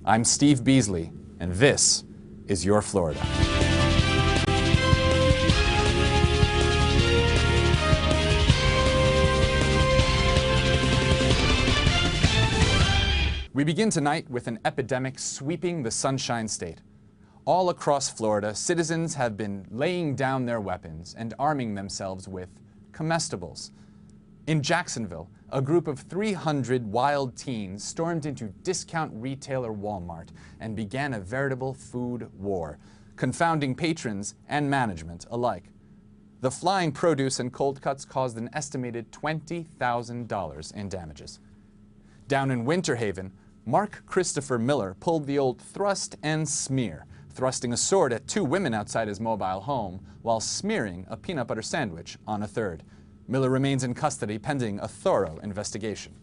I'm Steve Beasley, and this is Your Florida. We begin tonight with an epidemic sweeping the Sunshine State. All across Florida, citizens have been laying down their weapons and arming themselves with comestibles. In Jacksonville, a group of 300 wild teens stormed into discount retailer Walmart and began a veritable food war, confounding patrons and management alike. The flying produce and cold cuts caused an estimated $20,000 in damages. Down in Winter Haven, Mark Christopher Miller pulled the old thrust and smear, thrusting a sword at two women outside his mobile home while smearing a peanut butter sandwich on a third. Miller remains in custody pending a thorough investigation.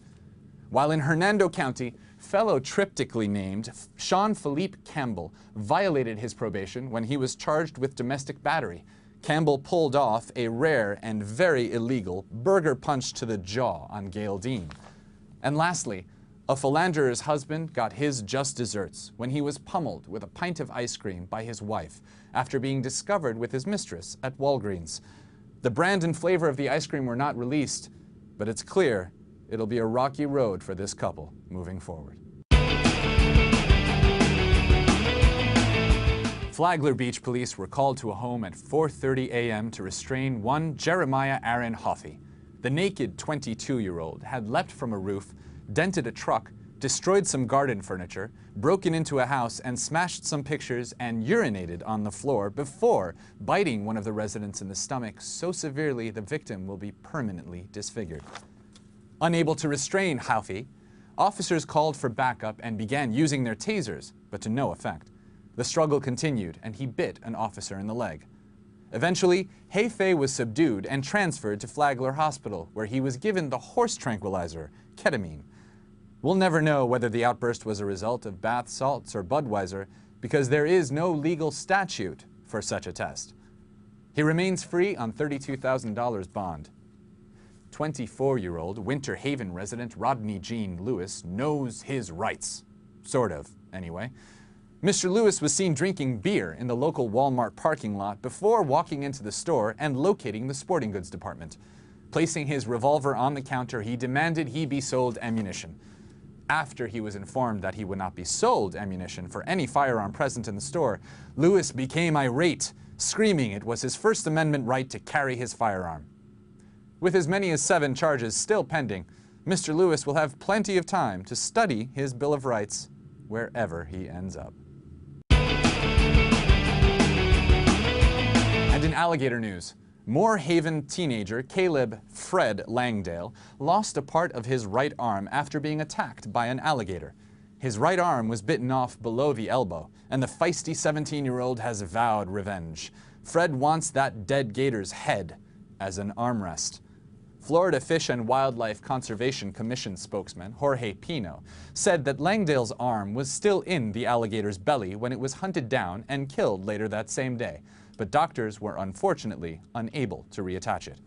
While in Hernando County, fellow triptychically named Sean Philippe Campbell violated his probation when he was charged with domestic battery. Campbell pulled off a rare and very illegal burger punch to the jaw on Gail Dean. And lastly, a philanderer's husband got his just desserts when he was pummeled with a pint of ice cream by his wife after being discovered with his mistress at Walgreens. The brand and flavor of the ice cream were not released, but it's clear it'll be a rocky road for this couple moving forward. Flagler Beach police were called to a home at 4:30 a.m. to restrain one Jeremiah Aaron Hoffey. The naked 22-year-old had leapt from a roof, dented a truck, destroyed some garden furniture, broken into a house and smashed some pictures and urinated on the floor before biting one of the residents in the stomach so severely the victim will be permanently disfigured. Unable to restrain Hoffey, officers called for backup and began using their tasers, but to no effect. The struggle continued and he bit an officer in the leg. Eventually, Hefe was subdued and transferred to Flagler Hospital, where he was given the horse tranquilizer, ketamine. We'll never know whether the outburst was a result of bath salts or Budweiser because there is no legal statute for such a test. He remains free on $32,000 bond. 24-year-old Winter Haven resident Rodney Gene Lewis knows his rights. Sort of, anyway. Mr. Lewis was seen drinking beer in the local Walmart parking lot before walking into the store and locating the sporting goods department. Placing his revolver on the counter, he demanded he be sold ammunition. After he was informed that he would not be sold ammunition for any firearm present in the store, Lewis became irate, screaming it was his First Amendment right to carry his firearm. With as many as 7 charges still pending, Mr. Lewis will have plenty of time to study his Bill of Rights wherever he ends up. And in alligator news, Moore Haven teenager Caleb Fred Langdale lost a part of his right arm after being attacked by an alligator. His right arm was bitten off below the elbow, and the feisty 17-year-old has vowed revenge. Fred wants that dead gator's head as an armrest. Florida Fish and Wildlife Conservation Commission spokesman Jorge Pino said that Langdale's arm was still in the alligator's belly when it was hunted down and killed later that same day, but doctors were unfortunately unable to reattach it.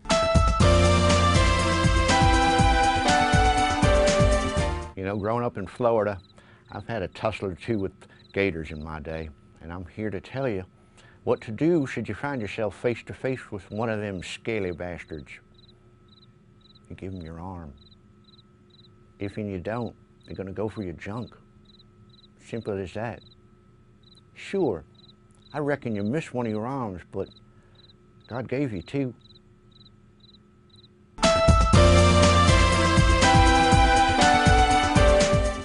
You know, growing up in Florida, I've had a tussle or two with gators in my day, and I'm here to tell you what to do should you find yourself face to face with one of them scaly bastards. You give them your arm. If you don't, they're gonna go for your junk. Simple as that. Sure, I reckon you missed one of your arms, but God gave you 2.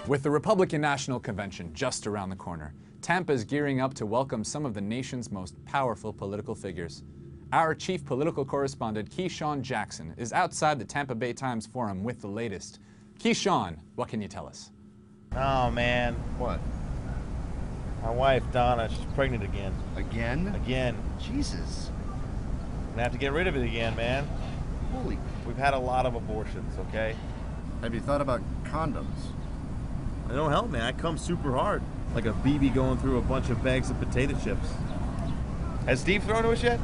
With the Republican National Convention just around the corner, Tampa's gearing up to welcome some of the nation's most powerful political figures. Our chief political correspondent, Keyshawn Jackson, is outside the Tampa Bay Times Forum with the latest. Keyshawn, what can you tell us? Oh, man. What? My wife, Donna, she's pregnant again. Again? Again. Jesus. I'm gonna have to get rid of it again, man. Holy. We've had a lot of abortions, okay? Have you thought about condoms? They don't help, man. I come super hard. Like a BB going through a bunch of bags of potato chips. Has Steve thrown to us yet?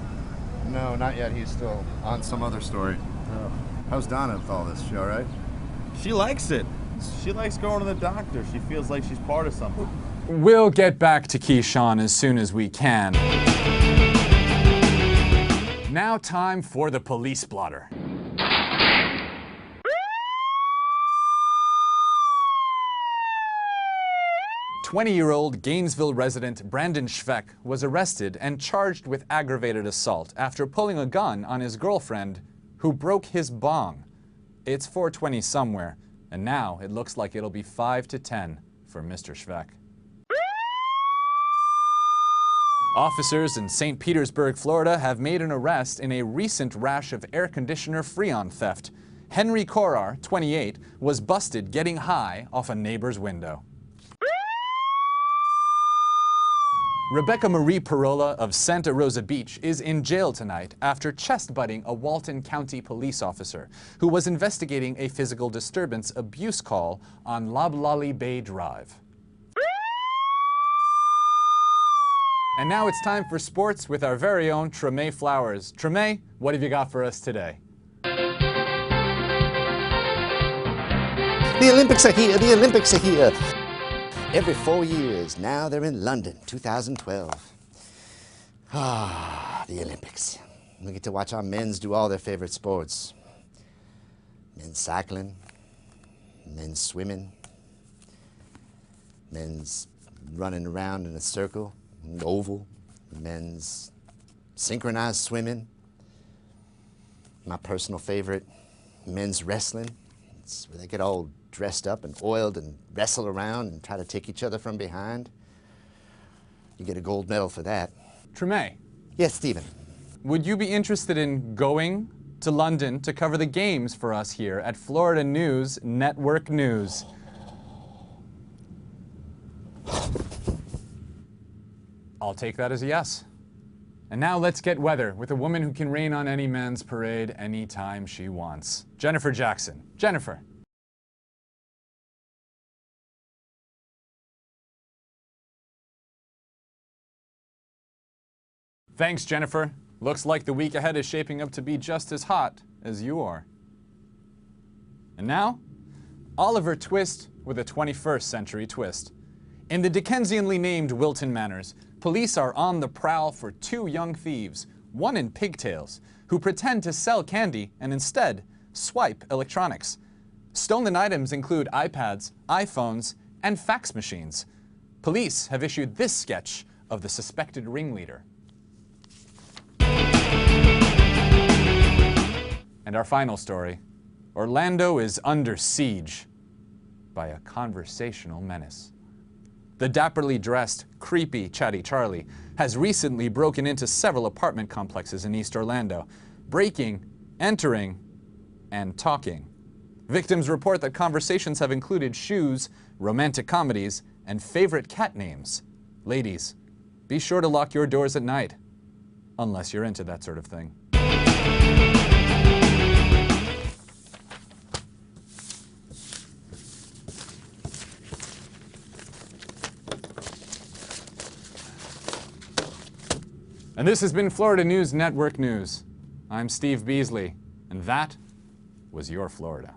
No, not yet. He's still on some other story. Oh. How's Donna with all this? She all right? She likes it. She likes going to the doctor. She feels like she's part of something. We'll get back to Keyshawn as soon as we can. Now time for the police blotter. 20-year-old Gainesville resident Brandon Schweck was arrested and charged with aggravated assault after pulling a gun on his girlfriend, who broke his bong. It's 4:20 somewhere, and now it looks like it'll be 5 to 10 for Mr. Schweck. Officers in St. Petersburg, Florida have made an arrest in a recent rash of air conditioner Freon theft. Henry Korar, 28, was busted getting high off a neighbor's window. Rebecca Marie Parola of Santa Rosa Beach is in jail tonight after chest-butting a Walton County police officer who was investigating a physical disturbance abuse call on Loblolly Bay Drive. And now it's time for sports with our very own Treme Flowers. Treme, what have you got for us today? The Olympics are here, the Olympics are here. Every 4 years, now they're in London, 2012. Ah, the Olympics. We get to watch our men's do all their favorite sports. Men's cycling, men's swimming, men's running around in a circle, an oval, men's synchronized swimming. My personal favorite, men's wrestling. It's where they get all dressed up and oiled and wrestle around and try to take each other from behind. You get a gold medal for that. Treme, Yes, Stephen. would you be interested in going to London to cover the games for us here at Florida News Network News? I'll take that as a yes. And now let's get weather with a woman who can rain on any man's parade anytime she wants. Jennifer Jackson. Jennifer. Thanks, Jennifer. Looks like the week ahead is shaping up to be just as hot as you are. And now, Oliver Twist with a 21st century twist. In the Dickensianly named Wilton Manors, police are on the prowl for two young thieves, one in pigtails, who pretend to sell candy and instead swipe electronics. Stolen items include iPads, iPhones, and fax machines. Police have issued this sketch of the suspected ringleader. And our final story, Orlando is under siege by a conversational menace. The dapperly dressed, creepy Chatty Charlie has recently broken into several apartment complexes in East Orlando, breaking, entering, and talking. Victims report that conversations have included shoes, romantic comedies, and favorite cat names. Ladies, be sure to lock your doors at night, unless you're into that sort of thing. And this has been Florida News Network News. I'm Steve Beasley, and that was your Florida.